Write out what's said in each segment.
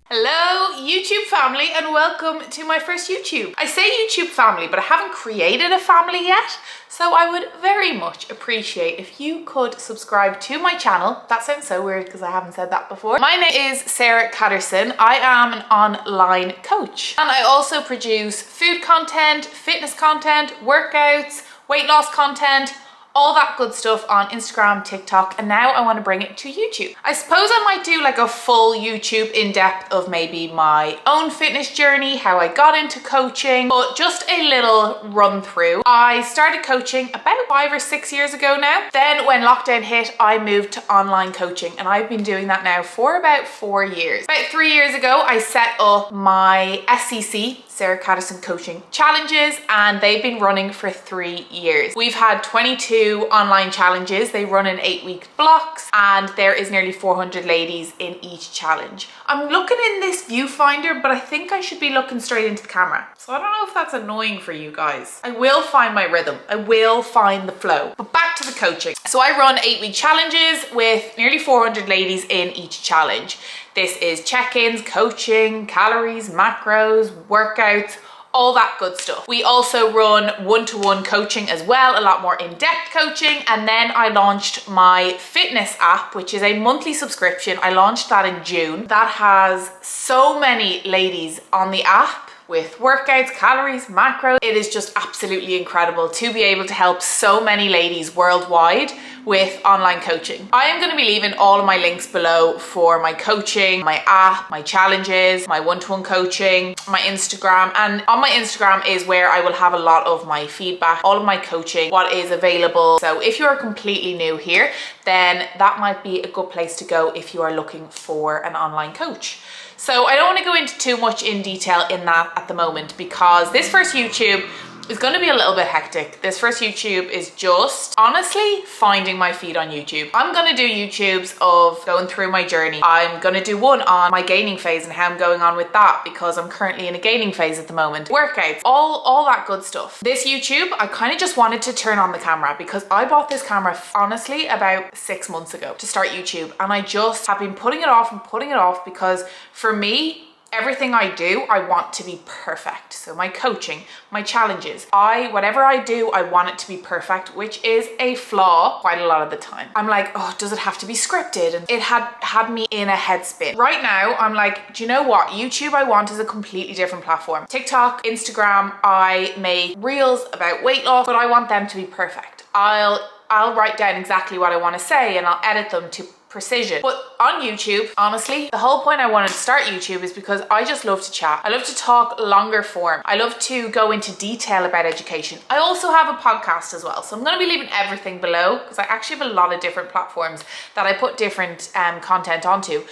Hello YouTube family and welcome to my first YouTube. I say YouTube family, but I haven't created a family yet. So I would very much appreciate if you could subscribe to my channel. That sounds so weird because I haven't said that before. My name is Sarah Catterson. I am an online coach and I also produce food content, fitness content, workouts, weight loss content, all that good stuff on Instagram, TikTok, and now I want to bring it to YouTube. I suppose I might do like a full YouTube in depth of maybe my own fitness journey, how I got into coaching, but just a little run through. I started coaching about 5 or 6 years ago now. Then when lockdown hit, I moved to online coaching and I've been doing that now for about 4 years. About 3 years ago, I set up my SCC, Sarah Catterson Coaching Challenges, and they've been running for 3 years. We've had 22 online challenges. They run in 8-week blocks and there is nearly 400 ladies in each challenge. I'm looking in this viewfinder, but I think I should be looking straight into the camera. So I don't know if that's annoying for you guys. I will find my rhythm. I will find the flow. But back to the coaching. So I run 8-week challenges with nearly 400 ladies in each challenge. This is check-ins, coaching, calories, macros, workouts, all that good stuff. We also run one-to-one coaching as well, a lot more in-depth coaching. And then I launched my fitness app, which is a monthly subscription. I launched that in June. That has so many ladies on the app with workouts, calories, macros. It is just absolutely incredible to be able to help so many ladies worldwide with online coaching. I am going to be leaving all of my links below for my coaching, my app, my challenges, my one-to-one coaching, my Instagram. And on my Instagram is where I will have a lot of my feedback, all of my coaching, what is available. So if you're completely new here, then that might be a good place to go if you are looking for an online coach. So I don't want to go into too much in detail in that at the moment because this first YouTube is going to be a little bit hectic. This first YouTube is just honestly finding my feet on YouTube. I'm going to do YouTubes of going through my journey. I'm going to do one on my gaining phase and how I'm going on with that because I'm currently in a gaining phase at the moment. Workouts, all that good stuff. This YouTube, I kind of just wanted to turn on the camera because I bought this camera honestly about 6 months ago to start YouTube, and I just have been putting it off and putting it off because for me, everything I do, I want to be perfect. So my coaching, my challenges, whatever I do, I want it to be perfect, which is a flaw quite a lot of the time. I'm like, oh, does it have to be scripted? And it had me in a headspin. Right now, I'm like, do you know what? YouTube I want is a completely different platform. TikTok, Instagram, I make reels about weight loss, but I want them to be perfect. I'll write down exactly what I want to say and I'll edit them to precision. But on YouTube, honestly, the whole point I wanted to start YouTube is because I just love to chat. I love to talk longer form. I love to go into detail about education. I also have a podcast as well. So I'm going to be leaving everything below because I actually have a lot of different platforms that I put different content onto.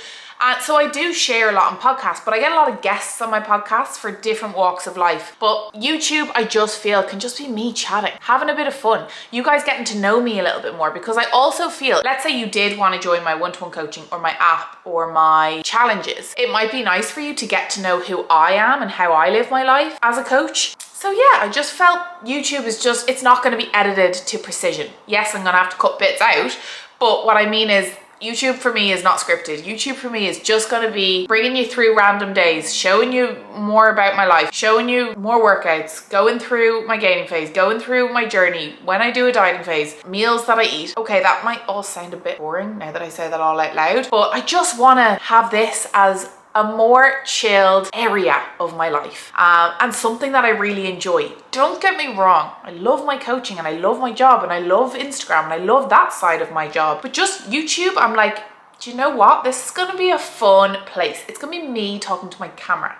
So I do share a lot on podcasts, but I get a lot of guests on my podcasts for different walks of life. But YouTube, I just feel can just be me chatting, having a bit of fun. You guys getting to know me a little bit more because I also feel, let's say you did want to join my one-to-one coaching or my app or my challenges. It might be nice for you to get to know who I am and how I live my life as a coach. So yeah, I just felt YouTube is just, it's not going to be edited to precision. Yes, I'm going to have to cut bits out, but what I mean is YouTube for me is not scripted. YouTube for me is just going to be bringing you through random days, showing you more about my life, showing you more workouts, going through my gaining phase, going through my journey, when I do a dieting phase, meals that I eat. Okay, that might all sound a bit boring now that I say that all out loud, but I just want to have this as a more chilled area of my life and something that I really enjoy. Don't get me wrong, I love my coaching and I love my job and I love Instagram and I love that side of my job, but just YouTube, I'm like, do you know what? This is going to be a fun place. It's going to be me talking to my camera.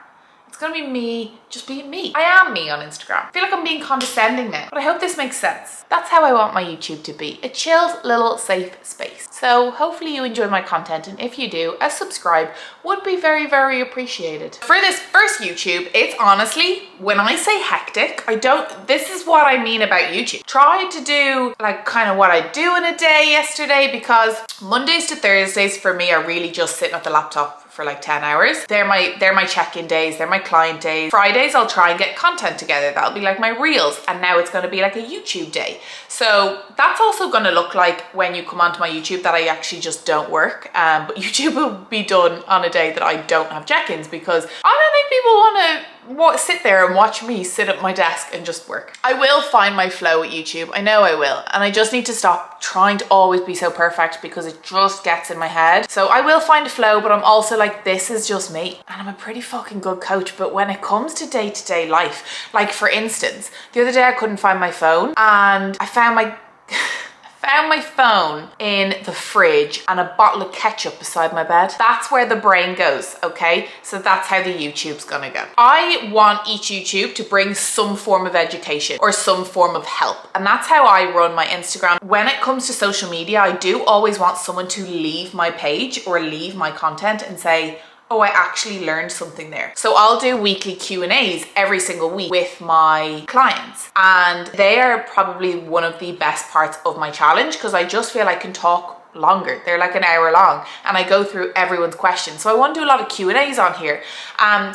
It's going to be me just being me. I am me on Instagram. I feel like I'm being condescending now, but I hope this makes sense. That's how I want my YouTube to be. A chilled little safe space. So hopefully you enjoy my content, and if you do, a subscribe would be very, very appreciated. For this first YouTube, it's honestly, when I say hectic, this is what I mean about YouTube. Try to do like kind of what I do in a day yesterday because Mondays to Thursdays for me are really just sitting at the laptop for like 10 hours. They're my check-in days, they're my client days. Fridays I'll try and get content together. That'll be like my reels, and now it's going to be like a YouTube day. So that's also going to look like when you come onto my YouTube that I actually just don't work. But YouTube will be done on a day that I don't have check-ins, because I don't think people want to sit there and watch me sit at my desk and just work. I will find my flow with YouTube. I know I will. And I just need to stop trying to always be so perfect, because it just gets in my head. So I will find a flow, but I'm also like, this is just me. And I'm a pretty fucking good coach. But when it comes to day-to-day life, like for instance, the other day I couldn't find my phone, and I found my phone in the fridge and a bottle of ketchup beside my bed. That's where the brain goes, okay? So that's how the YouTube's gonna go. I want each YouTube to bring some form of education or some form of help. And that's how I run my Instagram. When it comes to social media, I do always want someone to leave my page or leave my content and say, oh, I actually learned something there. So I'll do weekly Q&As every single week with my clients. And they are probably one of the best parts of my challenge, because I just feel I can talk longer. They're like an hour long, and I go through everyone's questions. So I want to do a lot of Q&As on here.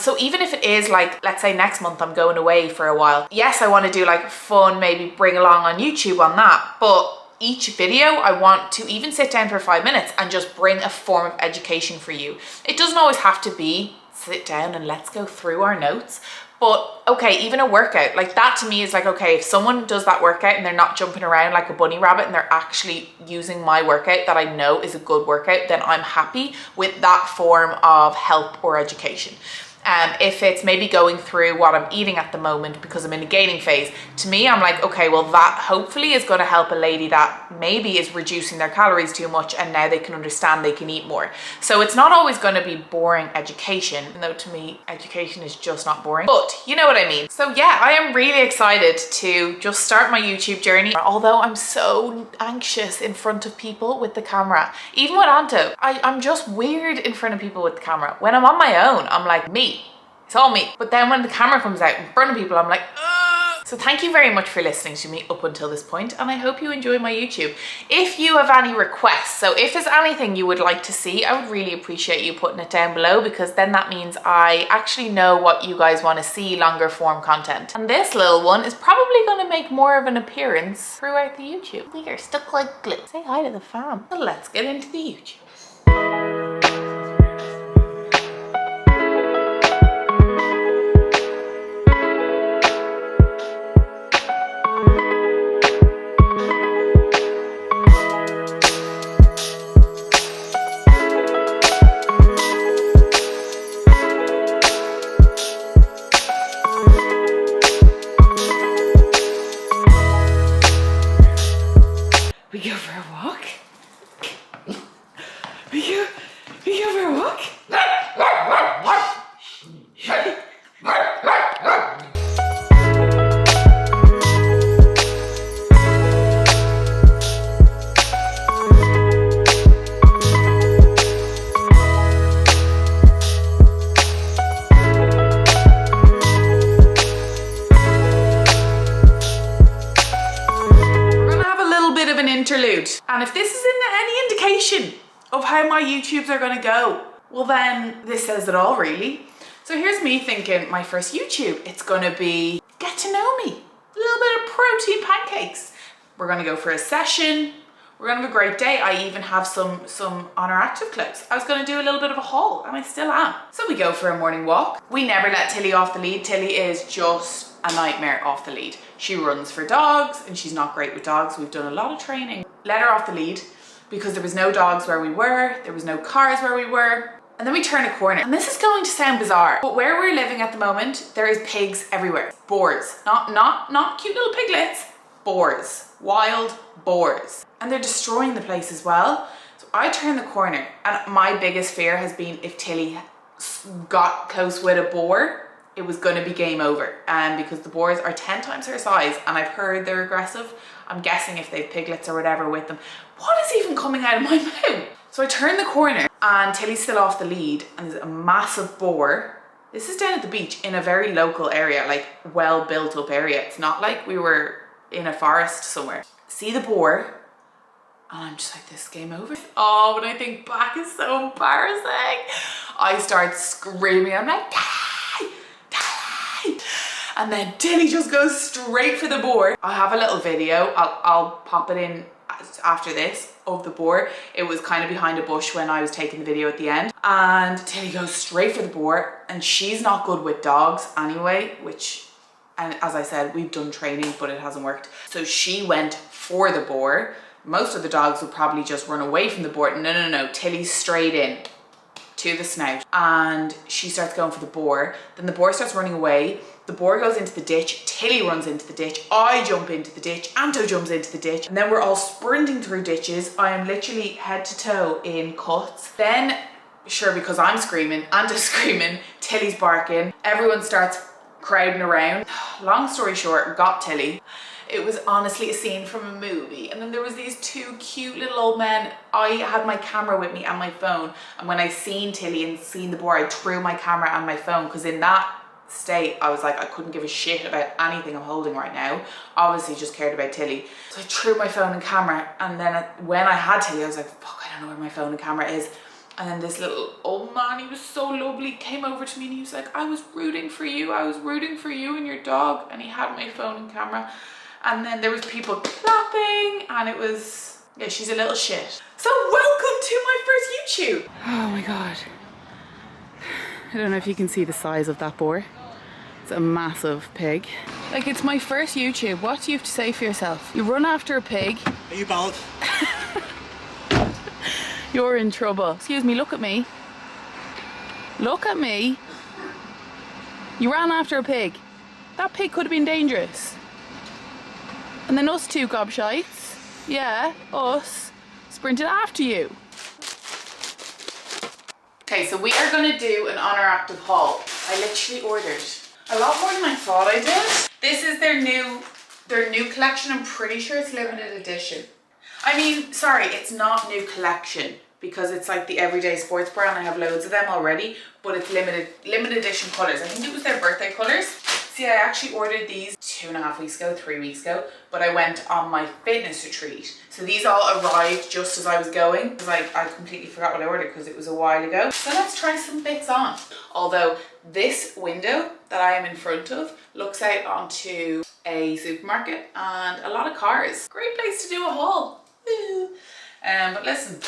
So even if it is like, let's say next month I'm going away for a while. Yes, I want to do like fun, maybe bring along on YouTube on that. But each video, I want to even sit down for 5 minutes and just bring a form of education for you. It doesn't always have to be sit down and let's go through our notes. But okay, even a workout, like that to me is like, okay, if someone does that workout and they're not jumping around like a bunny rabbit and they're actually using my workout that I know is a good workout, then I'm happy with that form of help or education. If it's maybe going through what I'm eating at the moment because I'm in a gaining phase, to me, I'm like, okay, well, that hopefully is going to help a lady that maybe is reducing their calories too much, and now they can understand they can eat more. So it's not always going to be boring education, even though to me, education is just not boring, but you know what I mean. So yeah, I am really excited to just start my YouTube journey, although I'm so anxious in front of people with the camera. Even with Anto, I'm just weird in front of people with the camera. When I'm on my own, I'm like me. It's all me. But then when the camera comes out in front of people, I'm like, ugh. So thank you very much for listening to me up until this point, and I hope you enjoy my YouTube. If you have any requests, so if there's anything you would like to see, I would really appreciate you putting it down below, because then that means I actually know what you guys want to see, longer form content. And this little one is probably going to make more of an appearance throughout the YouTube. We are stuck like glue. Say hi to the fam. So let's get into the YouTube. We go for a walk? We go for a walk? Interlude. And if this is any indication of how my YouTubes are going to go, well then this says it all really. So here's me thinking my first YouTube, it's going to be get to know me, a little bit of protein pancakes. We're going to go for a session. We're going to have a great day. I even have some Oner active clothes. I was going to do a little bit of a haul, and I still am. So we go for a morning walk. We never let Tilly off the lead. Tilly is just a nightmare off the lead. She runs for dogs and she's not great with dogs. We've done a lot of training. Let her off the lead because there was no dogs where we were, there was no cars where we were. And then we turn a corner, and this is going to sound bizarre, but where we're living at the moment, there is pigs everywhere. Boars, not cute little piglets, boars, wild boars. And they're destroying the place as well. So I turn the corner, and my biggest fear has been if Tilly got close with a boar, it was going to be game over, because the boars are 10 times her size, and I've heard they're aggressive. I'm guessing if they've piglets or whatever with them. What is even coming out of my mouth? So I turn the corner and Tilly's still off the lead, and there's a massive boar. This is down at the beach in a very local area, like well built up area. It's not like we were in a forest somewhere. See the boar, And I'm just like, this game over. Oh, when I think back, it's so embarrassing. I start screaming. I'm like, die, die. And then Tilly just goes straight for the boar. I have a little video. I'll pop it in after this of the boar. It was kind of behind a bush when I was taking the video at the end. And Tilly goes straight for the boar. And she's not good with dogs anyway, and as I said, we've done training, but it hasn't worked. So she went for the boar. Most of the dogs would probably just run away from the boar. No. Tilly's straight in to the snout and she starts going for the boar. Then the boar starts running away. The boar goes into the ditch. Tilly runs into the ditch. I jump into the ditch. Anto jumps into the ditch. And then we're all sprinting through ditches. I am literally head to toe in cuts. Then, sure, because I'm screaming, Anto's screaming, Tilly's barking. Everyone starts crowding around. Long story short, got Tilly. It was honestly a scene from a movie. And then there was these two cute little old men. I had my camera with me and my phone. And when I seen Tilly and seen the boar, I threw my camera and my phone, because in that state, I was like, I couldn't give a shit about anything I'm holding right now. Obviously just cared about Tilly. So I threw my phone and camera. And then when I had Tilly, I was like, fuck, I don't know where my phone and camera is. And then this little old man, he was so lovely, came over to me and he was like, I was rooting for you and your dog. And he had my phone and camera. And then there was people clapping and it was, yeah, she's a little shit. So welcome to my first YouTube. Oh my God. I don't know if you can see the size of that boar. It's a massive pig. Like, it's my first YouTube. What do you have to say for yourself? You run after a pig. Are you bald? You're in trouble. Excuse me, look at me. Look at me. You ran after a pig. That pig could have been dangerous. And then us two gobshites, yeah, us, sprinted after you. Okay, so we are gonna do an Oner Active haul. I literally ordered a lot more than I thought I did. This is their new collection. I'm pretty sure it's limited edition. I mean, sorry, it's not new collection because it's like the everyday sports bra and I have loads of them already, but it's limited edition colors. I think it was their birthday colors. See, I actually ordered these 2.5 weeks ago, 3 weeks ago, but I went on my fitness retreat. So these all arrived just as I was going, because I completely forgot what I ordered because it was a while ago. So let's try some bits on. Although this window that I am in front of looks out onto a supermarket and a lot of cars. Great place to do a haul. Woo. But listen,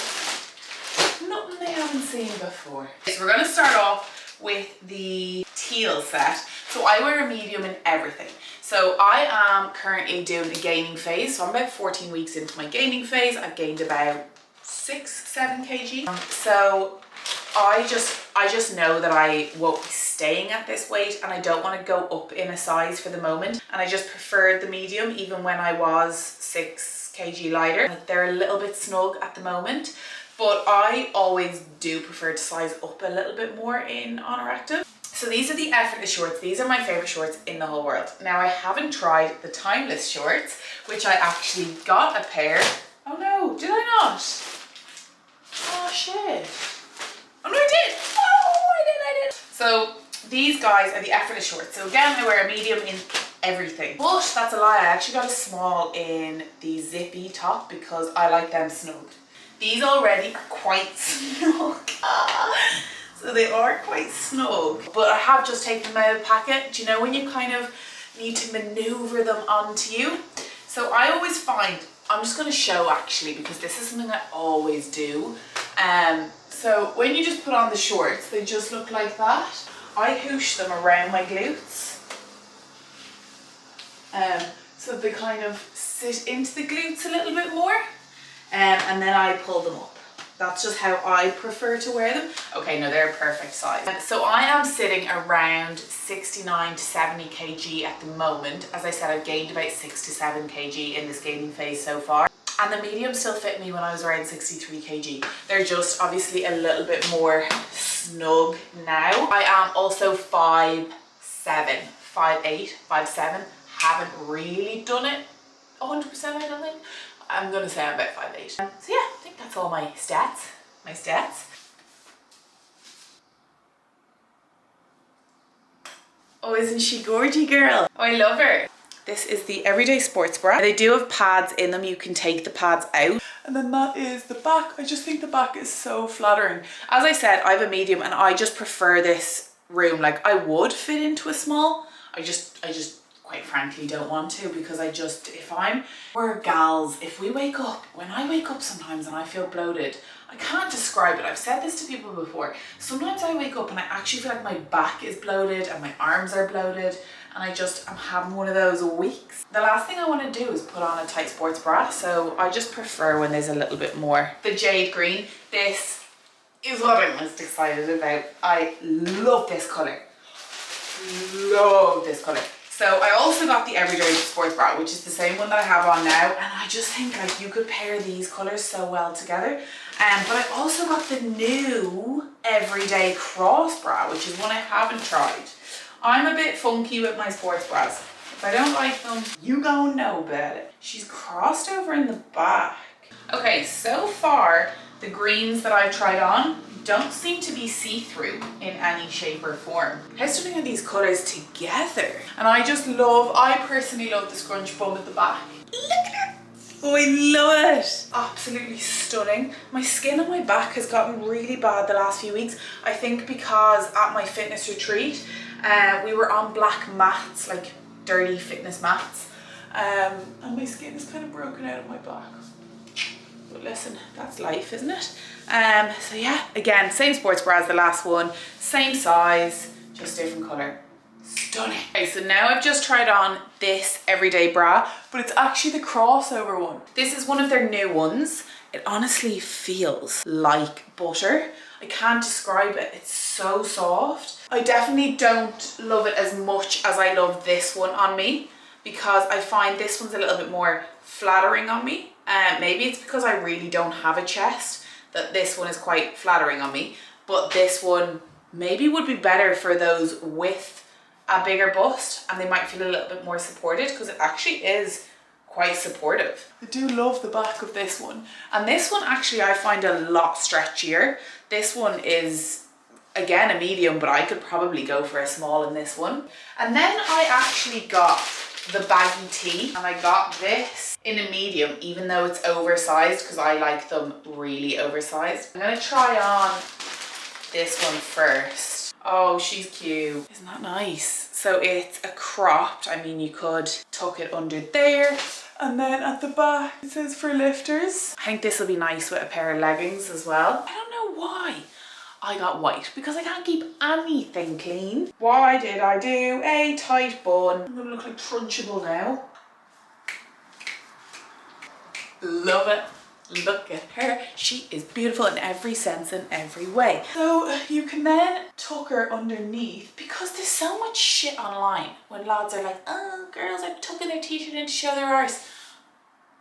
nothing they haven't seen before. So we're gonna start off with the teal set. So I wear a medium in everything. So I am currently doing a gaining phase. So I'm about 14 weeks into my gaining phase. I've gained about 6-7 kg. So I just know that I won't be staying at this weight and I don't want to go up in a size for the moment. And I just preferred the medium even when I was 6 kg lighter. Like, they're a little bit snug at the moment, but I always do prefer to size up a little bit more in Oner Active. So these are the effortless shorts. These are my favorite shorts in the whole world. Now I haven't tried the timeless shorts, which I actually got a pair. Oh no, did I not? Oh shit. Oh no, I did. Oh, I did. So these guys are the effortless shorts. So again, I wear a medium in everything. But that's a lie. I actually got a small in the zippy top because I like them snug. These already are quite snug. So they are quite snug, but I have just taken them out of the packet. Do you know when you kind of need to maneuver them onto you? So I always find, I'm just going to show actually because this is something I always do. So when you just put on the shorts, they just look like that. I hoosh them around my glutes. So they kind of sit into the glutes a little bit more. And then I pull them up. That's just how I prefer to wear them. Okay, no, they're a perfect size. So I am sitting around 69 to 70 kg at the moment. As I said, I've gained about 6 to 7 kg in this gaining phase so far. And the medium still fit me when I was around 63 kg. They're just obviously a little bit more snug now. I am also 5'7", 5'8", 5'7". Haven't really done it 100%, I don't think. I'm gonna say I'm about 5'8". So yeah, I think that's all my stats. Oh, isn't she gorgy, girl? Oh, I love her. This is the everyday sports bra. They do have pads in them. You can take the pads out. And then that is the back. I just think the back is so flattering. As I said, I have a medium and I just prefer this room. Like I would fit into a small. I just quite frankly don't want to, because we're gals, if we wake up, when I wake up sometimes and I feel bloated, I can't describe it. I've said this to people before. Sometimes I wake up and I actually feel like my back is bloated and my arms are bloated, and I'm having one of those weeks. The last thing I want to do is put on a tight sports bra, so I just prefer when there's a little bit more. The jade green, this is what I'm most excited about. I love this colour. Love this colour. So I also got the everyday sports bra, which is the same one that I have on now, and I just think like you could pair these colours so well together. But I also got the new everyday cross bra, which is one I haven't tried. I'm a bit funky with my sports bras. If I don't like them, you gonna know about it. She's crossed over in the back. Okay, so far the greens that I've tried on don't seem to be see-through in any shape or form. How stunning are these colours together? And I personally love the scrunch bum at the back. Look at her. Oh, I love it. Absolutely stunning. My skin on my back has gotten really bad the last few weeks. I think because at my fitness retreat, we were on black mats, like dirty fitness mats. And my skin is kind of broken out of my back. But listen, that's life, isn't it? So yeah, again, same sports bra as the last one, same size, just different colour. Stunning. Okay, so now I've just tried on this everyday bra, but it's actually the crossover one. This is one of their new ones. It honestly feels like butter. I can't describe it. It's so soft. I definitely don't love it as much as I love this one on me, because I find this one's a little bit more flattering on me. Maybe it's because I really don't have a chest that this one is quite flattering on me, but this one maybe would be better for those with a bigger bust, and they might feel a little bit more supported, because it actually is quite supportive. I do love the back of this one, and this one actually I find a lot stretchier. This one is again a medium, but I could probably go for a small in this one. And then I actually got the baggy tee, and I got this in a medium, even though it's oversized, because I like them really oversized. I'm gonna try on this one first. Oh, she's cute. Isn't that nice? So it's a cropped, I mean, you could tuck it under there, and then at the back it says for lifters. I think this will be nice with a pair of leggings as well. I don't know why I got white, because I can't keep anything clean. Why did I do a tight bun? I'm gonna look like Trunchable now. Love it. Look at her. She is beautiful in every sense and every way. So you can then tuck her underneath, because there's so much shit online when lads are like, oh, girls are tucking their t-shirt in to show their arse.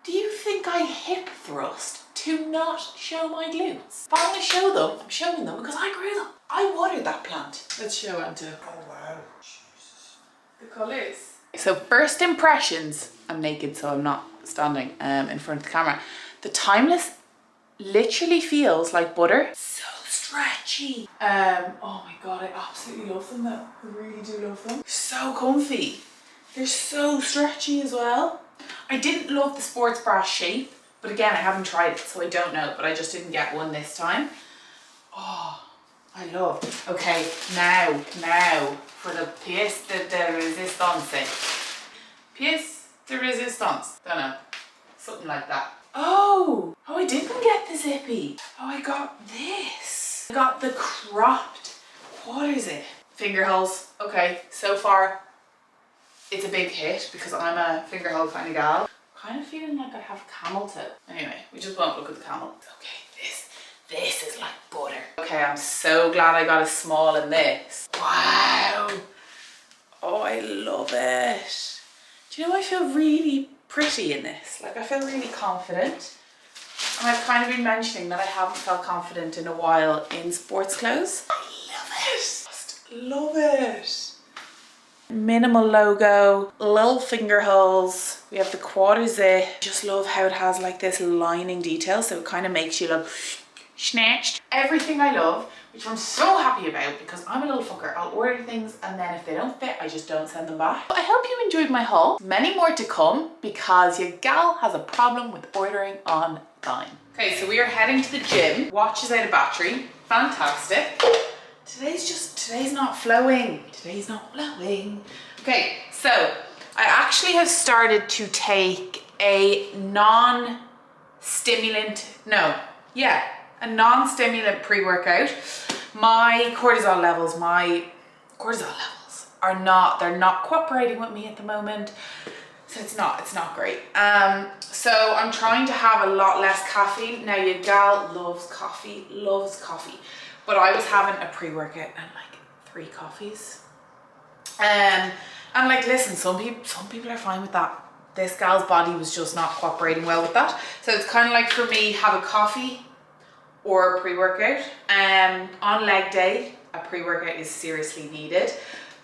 Do you think I hip thrust to not show my glutes? If I want to show them, I'm showing them because I grew them. I watered that plant. Let's show Anta. Oh wow, Jesus. The colours. So first impressions, I'm naked so I'm not standing in front of the camera. The Timeless literally feels like butter. So stretchy. Oh my god, I absolutely love them though. I really do love them. So comfy. They're so stretchy as well. I didn't love the sports bra shape, but again, I haven't tried it, so I don't know, but I just didn't get one this time. Oh, I love. Okay, now for the pièce de résistance. Pièce de résistance. Don't know. Something like that. Oh, I didn't get the zippy. Oh, I got this. I got the cropped. What is it? Finger holes. Okay, so far it's a big hit, because I'm a finger hole kind of gal. Kind of feeling like I have camel toe. Anyway, we just won't look at the camel. Okay, this is like butter. Okay, I'm so glad I got a small in this. Wow. Oh, I love it. Do you know, I feel really pretty in this. Like, I feel really confident. And I've kind of been mentioning that I haven't felt confident in a while in sports clothes. I love it. Just love it. Minimal logo, little finger holes. We have the quarter zip. Just love how it has like this lining detail, so it kind of makes you look snatched. Everything I love, which I'm so happy about, because I'm a little fucker. I'll order things and then if they don't fit, I just don't send them back. I hope you enjoyed my haul. Many more to come, because your gal has a problem with ordering on fine. Okay, so we are heading to the gym. Watch is out of battery. Fantastic. Today's not flowing. Today's not flowing. Okay, so I actually have started to take a non-stimulant pre-workout. My cortisol levels they're not cooperating with me at the moment. So it's not great. So I'm trying to have a lot less caffeine. Now your gal loves coffee. But I was having a pre-workout and like 3 coffees. And like, listen, some people are fine with that. This gal's body was just not cooperating well with that. So it's kind of like, for me, have a coffee or a pre-workout. On leg day, a pre-workout is seriously needed.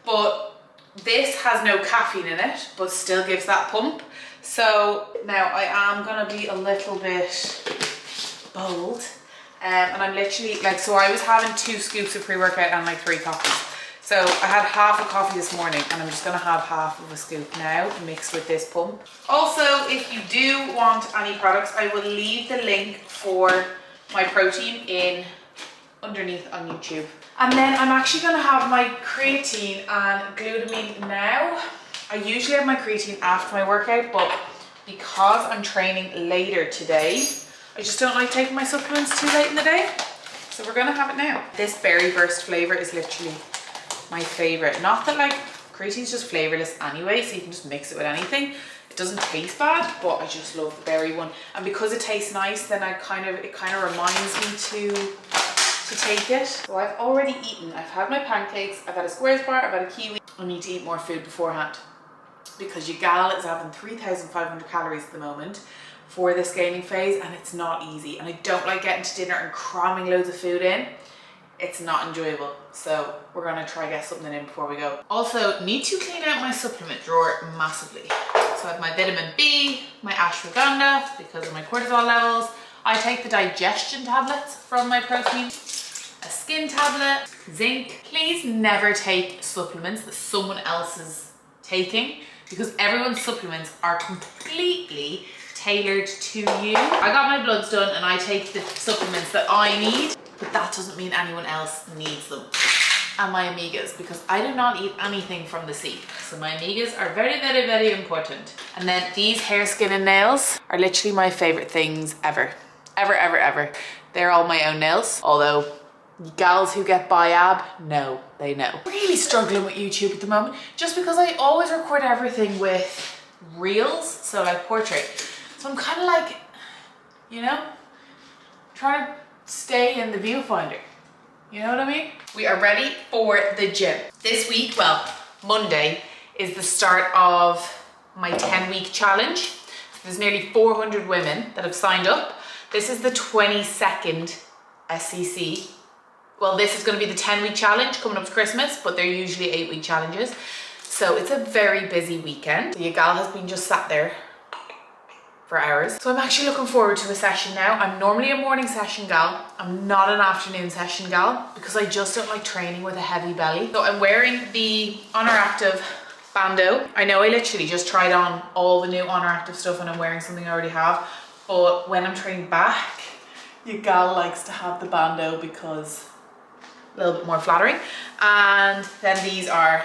But this has no caffeine in it, but still gives that pump. So now I am gonna be a little bit bold. And I'm literally like, so I was having 2 scoops of pre-workout and like 3 coffees. So I had half a coffee this morning and I'm just gonna have half of a scoop now mixed with this pump. Also, if you do want any products, I will leave the link for my protein in underneath on YouTube. And then I'm actually gonna have my creatine and glutamine now. I usually have my creatine after my workout, but because I'm training later today, I just don't like taking my supplements too late in the day. So we're gonna have it now. This berry burst flavor is literally my favorite. Not that like creatine's just flavorless anyway, so you can just mix it with anything. It doesn't taste bad, but I just love the berry one. And because it tastes nice, then it kind of reminds me to take it. So I've already eaten. I've had my pancakes, I've had a squares bar, I've had a kiwi. I need to eat more food beforehand because your gal is having 3,500 calories at the moment for this gaining phase, and it's not easy. And I don't like getting to dinner and cramming loads of food in. It's not enjoyable. So we're gonna try get something in before we go. Also, need to clean out my supplement drawer massively. So I have my vitamin B, my ashwagandha because of my cortisol levels. I take the digestion tablets from my protein, a skin tablet, zinc. Please never take supplements that someone else is taking because everyone's supplements are completely tailored to you. I got my bloods done and I take the supplements that I need, but that doesn't mean anyone else needs them. And my omegas, because I do not eat anything from the sea. So my omegas are very, very, very important. And then these hair, skin and nails are literally my favorite things ever. Ever. They're all my own nails. Although gals who get biab, no, they know. Really struggling with YouTube at the moment, just because I always record everything with reels, so like portrait. So I'm kind of like, you know, trying to stay in the viewfinder. You know what I mean? We are ready for the gym. This week, well, Monday is the start of my 10-week challenge. There's nearly 400 women that have signed up. This is the 22nd SCC. Well, this is going to be the 10-week challenge coming up to Christmas, but they're usually 8-week challenges. So it's a very busy weekend. Your gal has been just sat there for hours. So I'm actually looking forward to a session now. I'm normally a morning session gal. I'm not an afternoon session gal because I just don't like training with a heavy belly. So I'm wearing the Oner Active Bando. I know I literally just tried on all the new Oner Active stuff and I'm wearing something I already have. But when I'm training back, your gal likes to have the Bando because a little bit more flattering. And then these are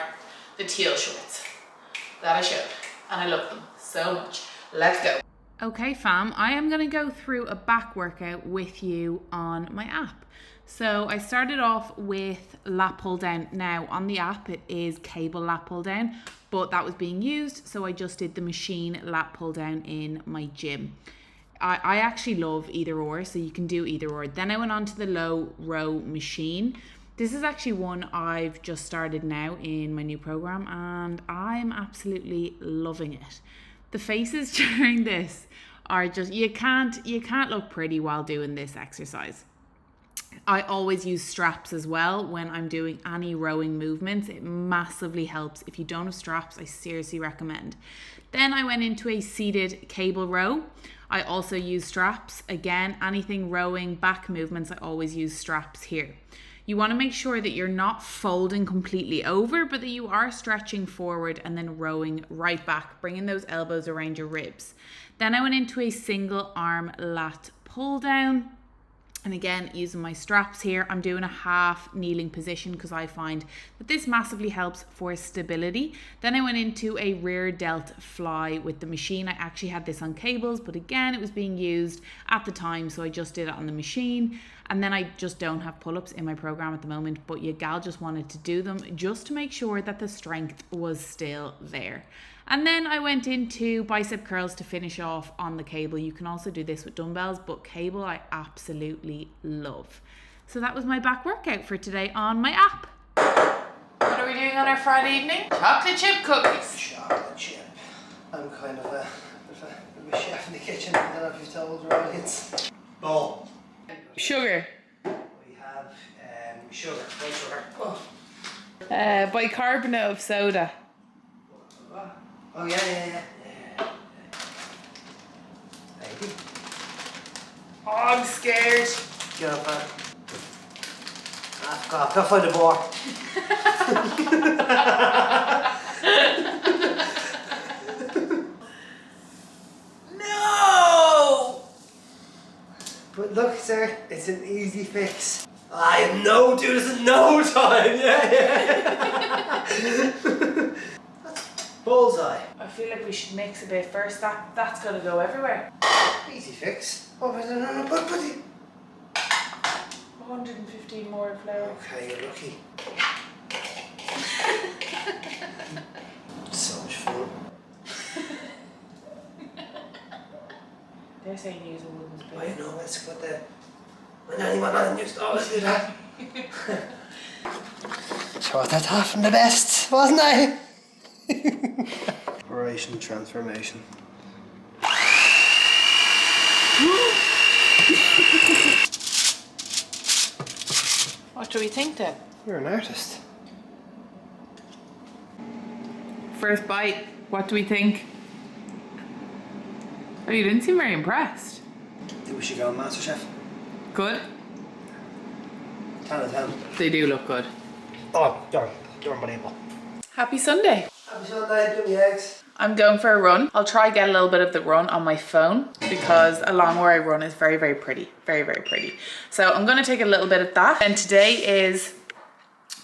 the teal shorts that I showed and I love them so much. Let's go. Okay fam, I am gonna go through a back workout with you on my app. So I started off with lat pull down. Now on the app it is cable lat pull down, but that was being used, so I just did the machine lat pull down in my gym. I actually love either or, so you can do either or. Then I went on to the low row machine. This is actually one I've just started now in my new program and I'm absolutely loving it. The faces during this are just, you can't look pretty while doing this exercise. I always use straps as well when I'm doing any rowing movements. It massively helps. If you don't have straps, I seriously recommend. Then I went into a seated cable row. I also use straps. Again, anything rowing, back movements, I always use straps here. You want to make sure that you're not folding completely over, but that you are stretching forward and then rowing right back, bringing those elbows around your ribs. Then I went into a single arm lat pull down. And again, using my straps here, I'm doing a half kneeling position because I find that this massively helps for stability. Then I went into a rear delt fly with the machine. I actually had this on cables, but again, it was being used at the time, so I just did it on the machine. And then I just don't have pull-ups in my program at the moment, but your gal just wanted to do them just to make sure that the strength was still there. And then I went into bicep curls to finish off on the cable. You can also do this with dumbbells, but cable I absolutely love. So that was my back workout for today on my app. What are we doing on our Friday evening? Chocolate chip cookies. Chocolate chip. I'm kind of a chef in the kitchen. I don't know if you've told your audience. Bowl. Sugar. We have sugar. White sugar. Bicarbonate of soda. Oh yeah. Maybe. Oh, I'm scared. Get up, man. I've got to find a bar. No! But look, sir, it's an easy fix. I know, do this in no time. Yeah. Bullseye. I feel like we should mix a bit first. That's gonna go everywhere. Easy fix. Oh, but no, put it. 115 more flour. Okay, you're lucky. So much fun. They're saying use a wooden spoon. I know, let's put the... When anyone on used to always do that. So that's half from the best, wasn't I? Operation transformation. What do we think then? You're an artist. First bite, what do we think? Oh, you didn't seem very impressed. I think we should go on MasterChef. Good? 10 out of 10. They do look good. Oh, they're unbelievable. Happy Sunday. Happy Sunday, do me eggs. I'm going for a run. I'll try get a little bit of the run on my phone because along where I run is very, very pretty. Very, very pretty. So I'm going to take a little bit of that. And today is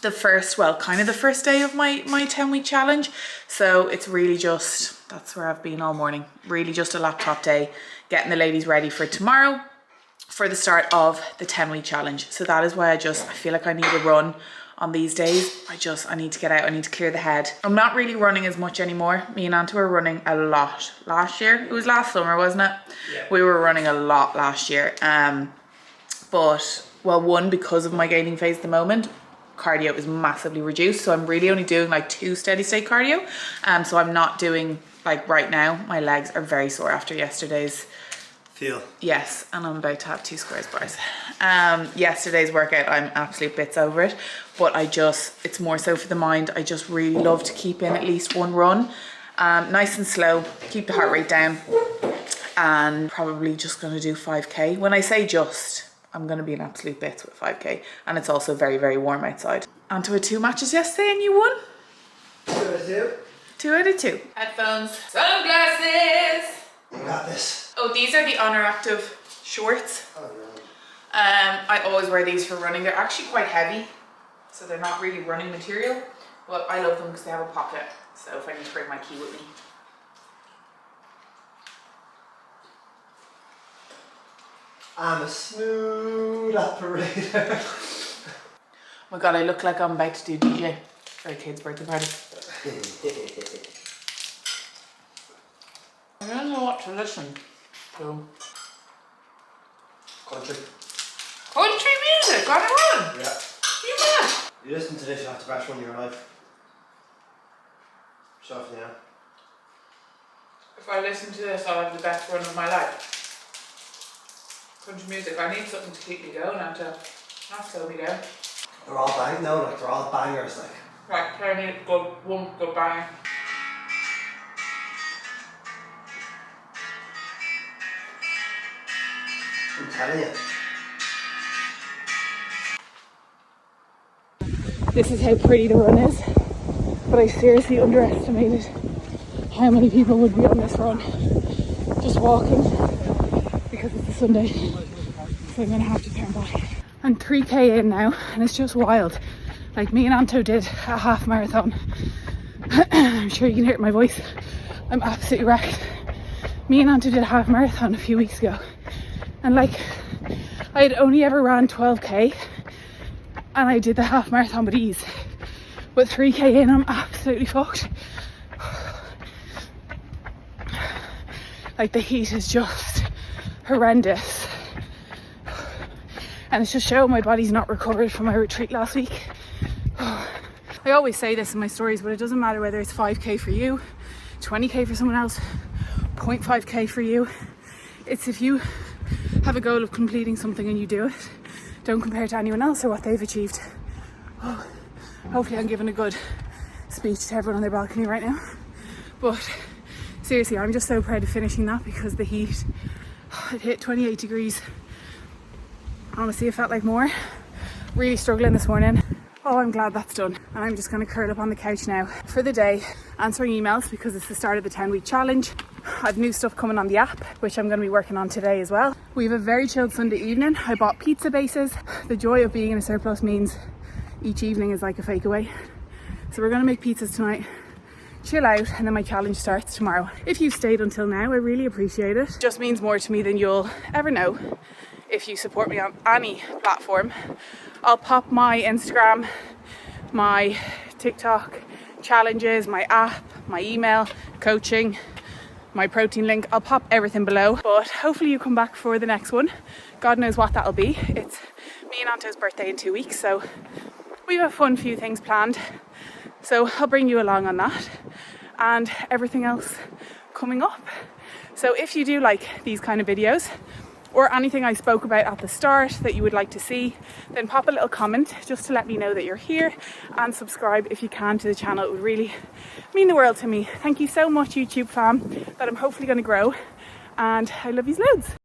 the first, well, kind of the first day of my 10-week challenge. So it's really just, that's where I've been all morning. Really just a laptop day, getting the ladies ready for tomorrow for the start of the 10-week challenge. So that is why I feel like I need a run on these days. I need to get out, I need to clear the head. I'm not really running as much anymore. Me and Anta were running a lot last year. It was last summer, wasn't it? Yeah. We were running a lot last year. But, well, one, because of my gaining phase at the moment, cardio is massively reduced. So I'm really only doing like 2 steady state cardio. So I'm not doing, like right now, my legs are very sore after yesterday's. Feel. Yes, and I'm about to have 2 squares bars. Yesterday's workout, I'm absolute bits over it, but it's more so for the mind. I just really love to keep in at least one run, nice and slow, keep the heart rate down, and probably just gonna do 5K. When I say just, I'm gonna be in absolute bits with 5K, and it's also very, very warm outside. Onto a 2 matches yesterday and you won? 2 out of 2. 2 out of 2. Headphones, sunglasses. You got this. Oh, these are the Oner Active shorts. Oh, no. I always wear these for running. They're actually quite heavy, so they're not really running material, but I love them because they have a pocket, so if I need to bring my key with me. I'm a smooth operator. Oh my god, I look like I'm about to do DJ for a kid's birthday party. I don't know what to listen to. Country. Country music on a run? Yeah. You mad? You listen to this, you have to bash one in your life. Soft now. If I listen to this, I'll have the best run of my life. Country music, I need something to keep me going and to not slow me down. They're all they're all bangers, like. Right, so I need one good bang. I'm telling you. This is how pretty the run is, but I seriously underestimated how many people would be on this run. Just walking because it's a Sunday, so I'm gonna have to turn back. I'm 3k in now and it's just wild. Like, me and Anto did a half marathon. I'm sure you can hear it in my voice. I'm absolutely wrecked. Me and Anto did a half marathon a few weeks ago, and like, I had only ever ran 12k and I did the half marathon with ease. But 3k in, I'm absolutely fucked. Like, the heat is just horrendous. And it's just showing my body's not recovered from my retreat last week. I always say this in my stories, but it doesn't matter whether it's 5k for you, 20k for someone else, 0.5k for you. It's if you have a goal of completing something and you do it, don't compare to anyone else or what they've achieved. Hopefully I'm giving a good speech to everyone on their balcony right now. But seriously, I'm just so proud of finishing that, because the heat, it hit 28 degrees. Honestly, it felt like more. Really struggling this morning. Oh, I'm glad that's done. And I'm just going to curl up on the couch now for the day, answering emails, because it's the start of the 10-week challenge. I've new stuff coming on the app, which I'm going to be working on today as well. We have a very chilled Sunday evening. I bought pizza bases. The joy of being in a surplus means each evening is like a fake away. So we're going to make pizzas tonight, chill out, and then my challenge starts tomorrow. If you stayed until now, I really appreciate it. It just means more to me than you'll ever know if you support me on any platform. I'll pop my Instagram, my TikTok challenges, my app, my email, coaching, my protein link. I'll pop everything below, but hopefully you come back for the next one. God knows what that'll be. It's me and Anto's birthday in 2 weeks, so we have a fun few things planned. So I'll bring you along on that and everything else coming up. So if you do like these kind of videos, or anything I spoke about at the start that you would like to see, then pop a little comment just to let me know that you're here, and subscribe if you can to the channel. It would really mean the world to me. Thank you so much, YouTube fam, that I'm hopefully going to grow, and I love you loads.